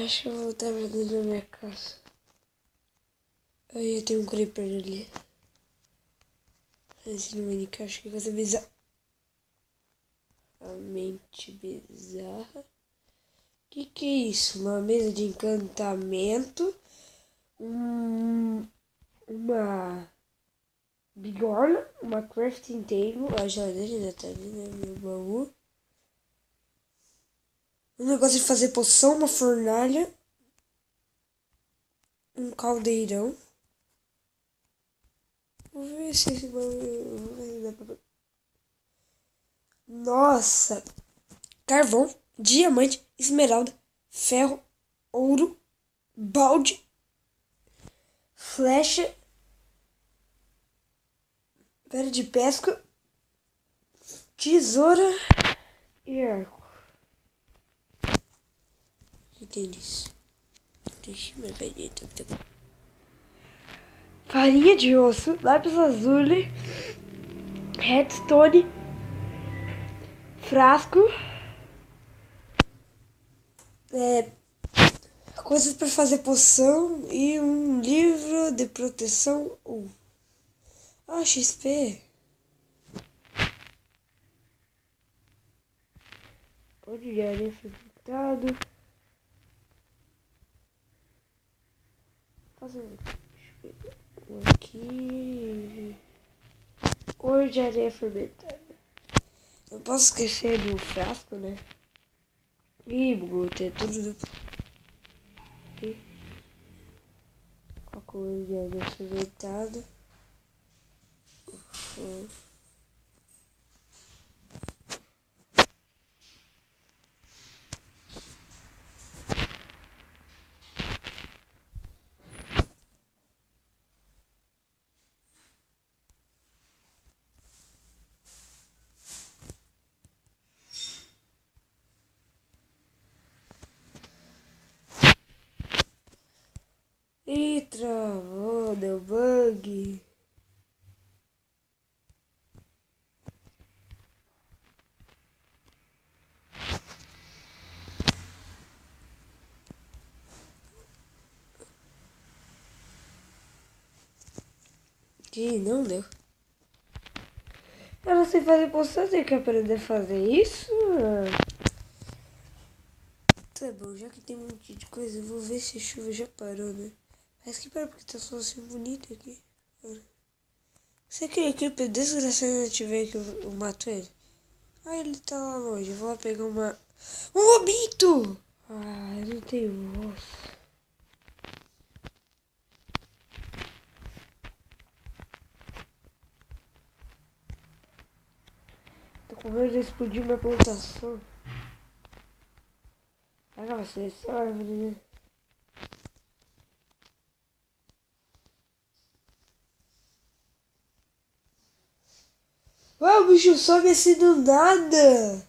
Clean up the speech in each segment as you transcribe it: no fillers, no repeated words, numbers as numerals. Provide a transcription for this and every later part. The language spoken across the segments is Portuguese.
Acho que eu vou voltar pra dentro da minha casa. Aí eu tenho um creeper ali. Esse no Minecraft, acho que coisa bizarra. A mente bizarra. Que é isso? Uma mesa de encantamento. Uma bigorna. Uma crafting table. A geladeira ainda tá ali, né? Meu baú. Um negócio de fazer poção. Uma fornalha. Um caldeirão. Vou ver se esse baú... Vou ver se dá pra... Nossa! Carvão, diamante, esmeralda, ferro, ouro, balde, flecha, vara de pesca, tesoura e arco. Que tem isso? Deixa eu ver. Farinha de osso, lápis azul, redstone, frasco, coisas para fazer poção e um livro de proteção 1. XP. Ordinário infectado. Fazendo aqui. Cor de areia fermentada. Não posso esquecer do frasco, né? Ih, vou ter tudo duplo. Aqui. Com a cor de areia fermentada. Ih, travou, deu bug. Que não deu. Eu não sei fazer poção, tenho que aprender a fazer isso. Tá bom, já que tem um monte de coisa, eu vou ver se a chuva já parou, né? Parece que parou porque tá só assim bonito aqui. Se aquele creeper desgraçado ainda tiver que eu mato ele. Ah, ele tá lá longe. Eu vou lá pegar uma... Um lobito! Ah, eu não tenho osso. Tô com medo de explodir minha plantação. Ah, vai ser essa árvore, né? Ué, o bicho sobe assim do nada.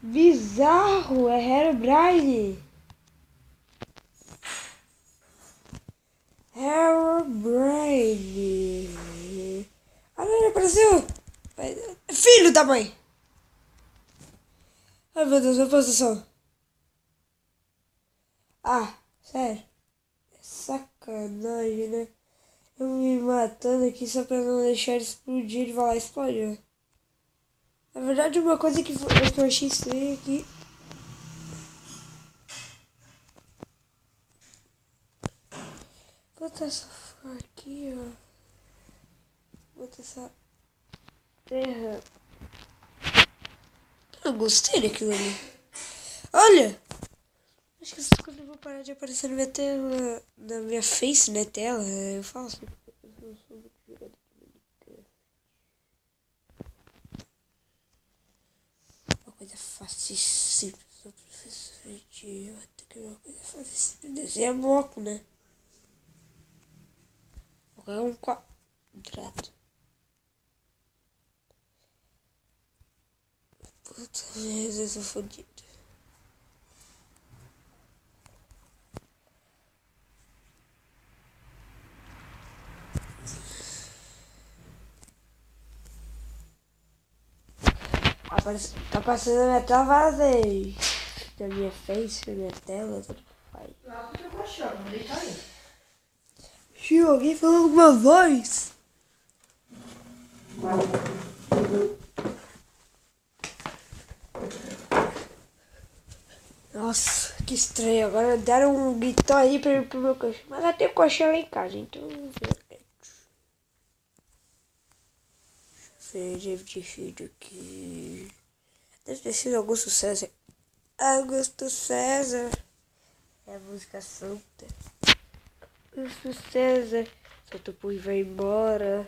Bizarro, é Herobrine. Herobrine. Ah, não, ele apareceu. Filho da mãe. Ai, meu Deus, minha posição. Ah, sério. É sacanagem, né? Eu me matando aqui só pra não deixar ele explodir. Ele vai lá e explode, né? Na verdade, uma coisa que eu achei estranha aqui. Vou botar essa flor aqui, ó. Vou botar essa terra. Eu gostei daquilo ali. Olha! Acho que essas coisas vão parar de aparecer na minha tela. Na minha face, né? Tela. Eu faço. Eu sou muito jogador de Minecraft. Uma coisa fácil e simples. Sou professor idiota. Que uma coisa fácil e simples. Desenhar bloco, né? Vou colocar um quadrado. Puta merda, eu sou fodido. Tá passando a minha tela várias vezes. da minha face, da minha tela, tudo faz. Lá pro teu colchão, vou deitar aí. Tio, alguém falou alguma voz? Nossa, que estranho. Agora deram um gritão aí pro meu colchão. Mas já tem colchão lá em casa, então vamos ver. Deve ter sido aqui. Deve ter sido Augusto César. Augusto César. É a música solta. Augusto César. Solta o pum e vai embora.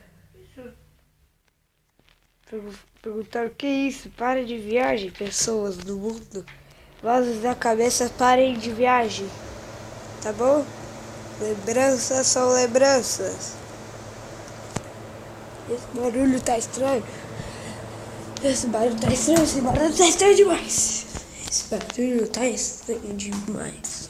Perguntaram o que é isso? Para de viagem, pessoas do mundo. Vozes da cabeça, parem de viagem. Tá bom? Lembranças são lembranças. Esse barulho tá estranho. Esse barulho tá estranho demais. Esse barulho tá estranho demais.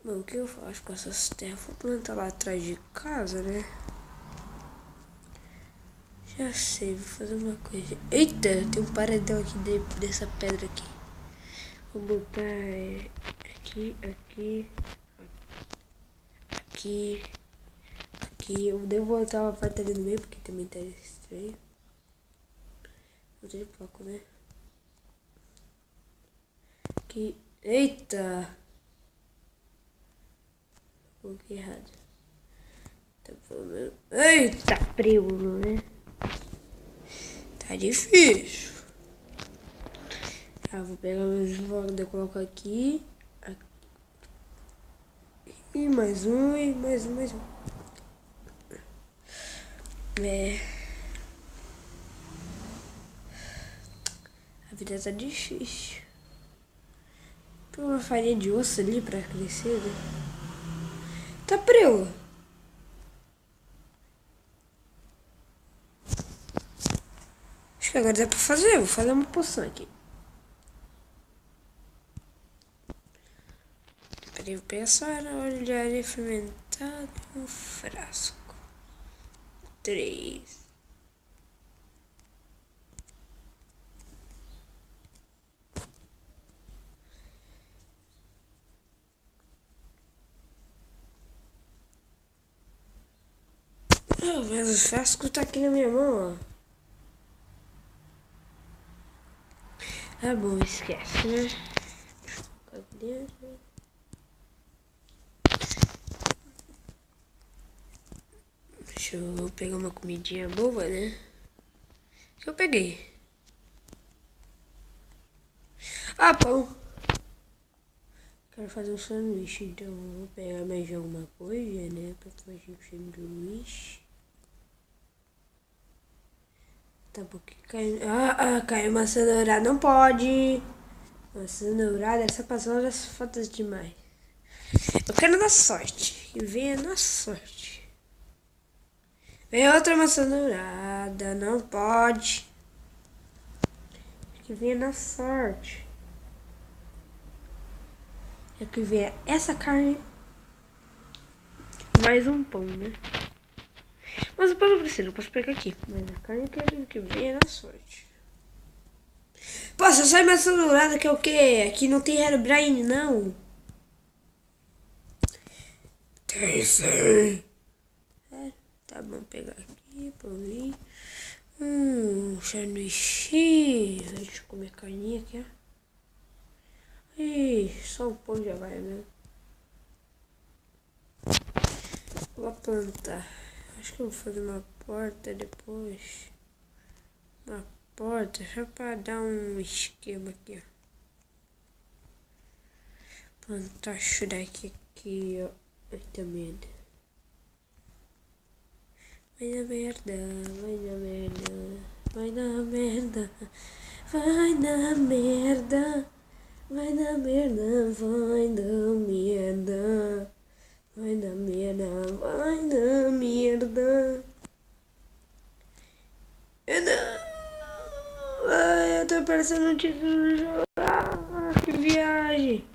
Bom, o que eu faço com essas terras? Vou plantar lá atrás de casa, né? Já sei, vou fazer uma coisa. Eita, tem um paredão aqui dessa pedra aqui. Vou botar aqui. Eu devo botar uma parte ali no meio, porque também tá estranho. Vou ter pouco, né? Aqui. Eita! Coloquei errado. Tá bom. Eita, primo, né? Tá difícil. Tá, vou pegar meus voltas, eu coloco aqui. E mais um. A vida tá difícil. Tem uma farinha de osso ali pra crescer, né? Tá prelo. Acho que agora dá pra fazer. Vou fazer uma poção aqui. Peraí, vou pegar só óleo de areia fermentado e um frasco. 3. Mas o frasco tá aqui na minha mão, ó. Tá bom, esquece, né? Deixa eu pegar uma comidinha boa, né? O que eu peguei? Ah, pão! Quero fazer um sanduíche, então vou pegar mais alguma coisa, né? Pra fazer um sanduíche. Tá bom, que caiu. Caiu maçã dourada, não pode! Maçã dourada, essa palavra falta demais. Eu quero na sorte, que venha na sorte. Vem outra maçã dourada, não pode. Que venha na sorte. É que venha essa carne. Mais um pão, né? Mas o pão não precisa, eu posso pegar aqui. Mas a carne eu quero que venha na sorte. Pô, só sai maçã dourada que é o quê? Aqui não tem Herobrine, não. Tem sim. É, tá bom, pegar aqui, pãozinho. Sanduíche. Deixa eu comer carninha aqui, ó. Ih, só o pão já vai, né? Vou plantar. Acho que eu vou fazer uma porta depois. Uma porta só pra dar um esquema aqui, ó. Plantar Shrek aqui, ó. Eita merda. Vai na merda, vai na merda, vai na merda, vai na merda, vai na merda, vai na merda, vai na merda, vai na merda. Ai, eu tô parecendo um título do jogo. Que viagem.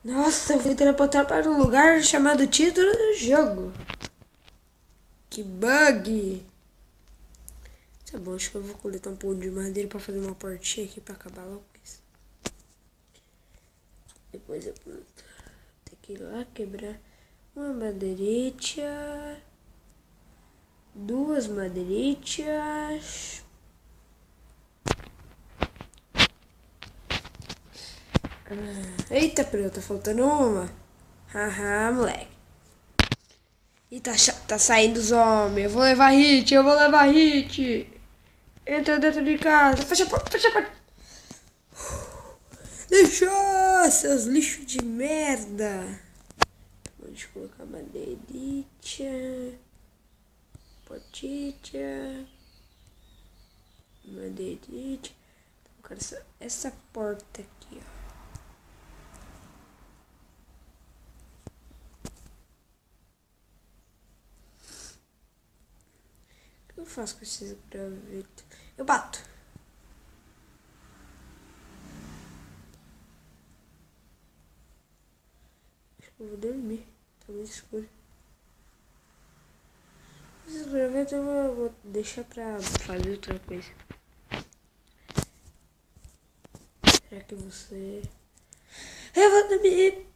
Nossa, eu fui teleportar para um lugar chamado título do jogo. Que bug! Tá bom, acho que eu vou coletar um pouco de madeira pra fazer uma portinha aqui pra acabar logo com isso. Depois eu vou ter que ir lá quebrar uma madeirita, duas madeiritas. Eita, tá faltando uma. Haha, moleque. E tá saindo os homens. Eu vou levar hit. Entra dentro de casa. Fecha a porta. Deixa, seus lixos de merda. Vamos colocar madeirita. Portita. Madeirita. Então, eu quero essa porta aqui, ó. O que eu faço com esses gravetos? Eu bato. Acho que eu vou dormir. Tá muito escuro. Esses gravetos eu vou deixar pra fazer outra coisa. Será que você... Levanta-me!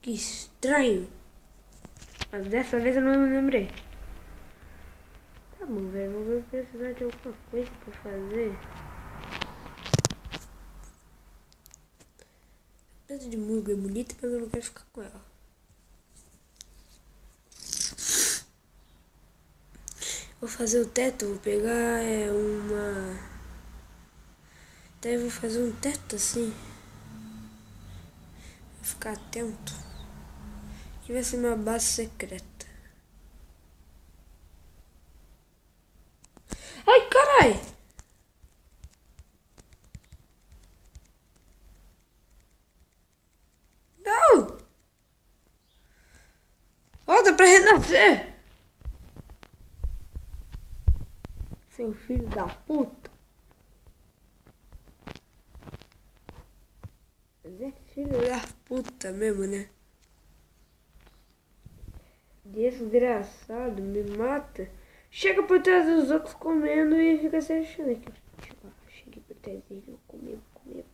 Que estranho. Mas dessa vez eu não me lembrei. Tá bom, velho. Vou precisar de alguma coisa pra fazer. A pedra de musgo é bonita, mas eu não quero ficar com ela. Vou fazer o teto, vou pegar uma... Até vou fazer um teto assim. Vou ficar atento. Que vai ser minha base secreta. Ai, carai! Não! Ó, dá pra renascer! Seu filho da puta! Mas é filho da puta mesmo, né? Desgraçado, me mata. Chega por trás dos outros comendo e fica se achando aqui. Cheguei por trás dele, vou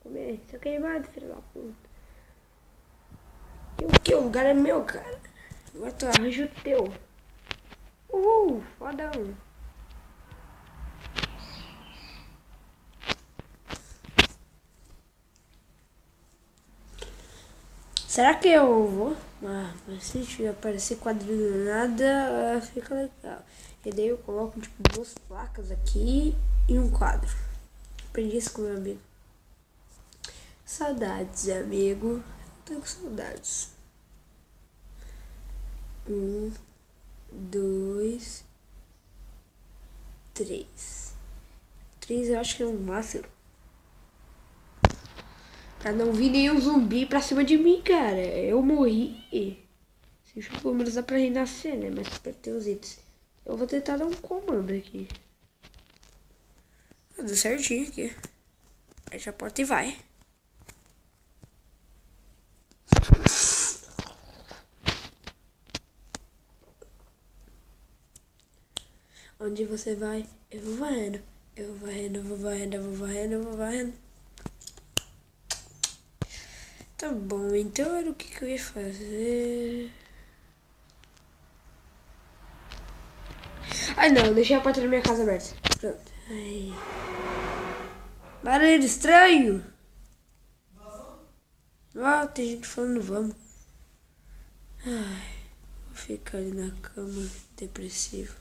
comer. Seu queimado, filho da puta. E o que? O lugar é meu, cara. Agora tu arranja o teu. Fodão. Será que eu vou? Mas se aparecer quadrinho do nada, fica legal. E daí eu coloco tipo 2 placas aqui e um quadro. Aprendi isso com meu amigo. Saudades, amigo. Tô com saudades. 1, 2, 3. 3 eu acho que é um máximo. Pra não vir nenhum zumbi pra cima de mim, cara. Eu morri. Se pelo menos dá pra renascer, né? Mas pra ter os itens. Eu vou tentar dar um comando aqui. Deu certinho aqui. Fecha a porta e vai. Onde você vai? Eu vou varrendo. Eu vou varrendo. Tá bom, então era o que eu ia fazer. Ai não, deixei a porta da minha casa aberta. Pronto. Ai. Barulho estranho. Tem gente falando vamos. Ai, vou ficar ali na cama, depressivo.